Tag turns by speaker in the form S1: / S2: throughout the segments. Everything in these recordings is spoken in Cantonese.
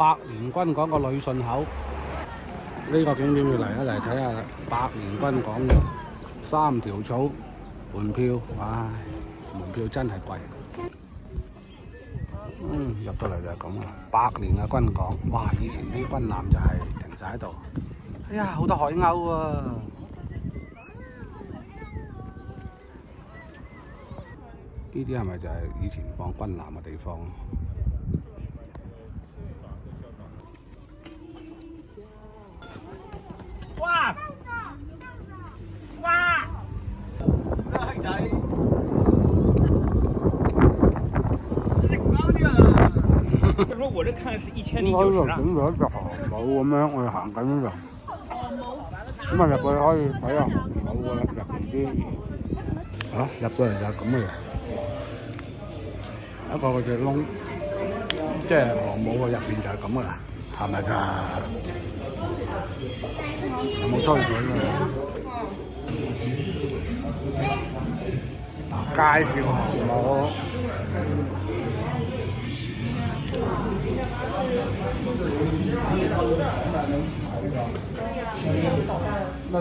S1: 百年軍港個旅順口，呢個景點要嚟一嚟睇下啦。百年軍港嘅3條草門票，唉，門票真係貴。入到嚟就係咁啊！百年嘅軍港，哇！以前啲軍艦就係停晒喺度。哎呀，好多海鷗啊！呢啲係咪就係以前放軍艦嘅地方？
S2: 哇！哇！靚仔，食包啲啊！佢說我這看是1090啊。
S1: 整咗一隻航母咁樣，我哋行緊呢度。咁啊入去可以睇下航母㗎啦，入邊啲入到嚟就係咁嘅嘢。一個嗰隻窿，即係航母嘅入邊就係咁噶啦，係咪㗎？有冇吹水㗎？介紹航母，而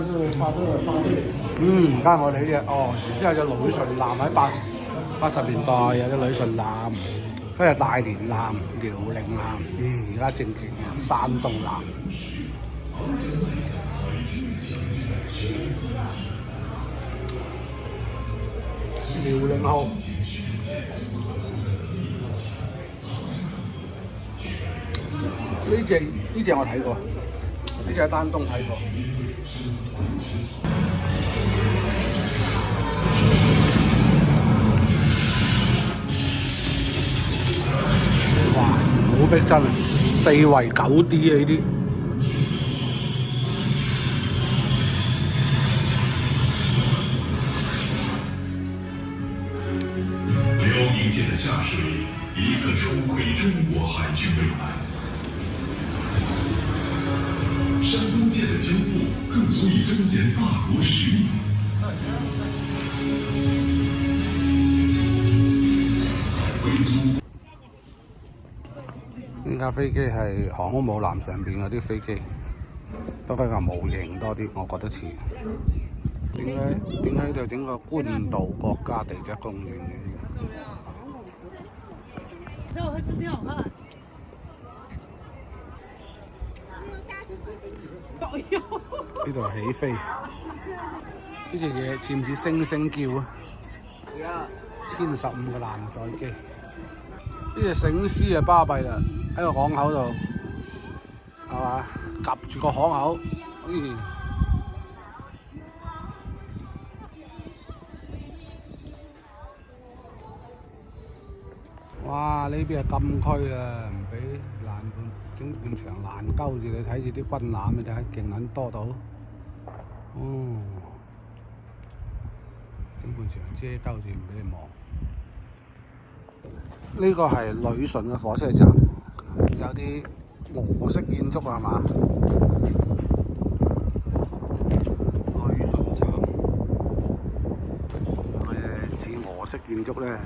S1: 家我哋呢隻原先有隻旅順艦喺80年代有啲旅順艦，跟住大連艦、遼寧艦，而家正勁啊，山東艦。遼寧號，呢隻我睇過，呢隻喺丹東睇過。好逼真啊！4圍9D 啊呢啲。
S3: 辽宁舰的下水，一个出轨中国海军未来；山东舰的交付，更足以彰显大国实力。回族。
S1: 呢架飛機係航空母艦上邊嗰啲飛機，不過係模型多啲，我覺得似。點解呢度整個官渡國家地質公園嘅？呢度起飛，呢隻嘢似唔似星星叫啊？1015個艦載機，呢隻醒獅啊巴閉啦！喺個港口度，係嘛？夾住個巷口，哇！呢邊係禁區啊，唔俾欄杆整半牆欄鳩住你，睇住啲軍艦，你睇下勁撚多到，整半牆遮鳩住唔俾你望。呢個係旅順嘅火車站，有啲俄式建築係嘛？旅順站係咪似俄式建築咧？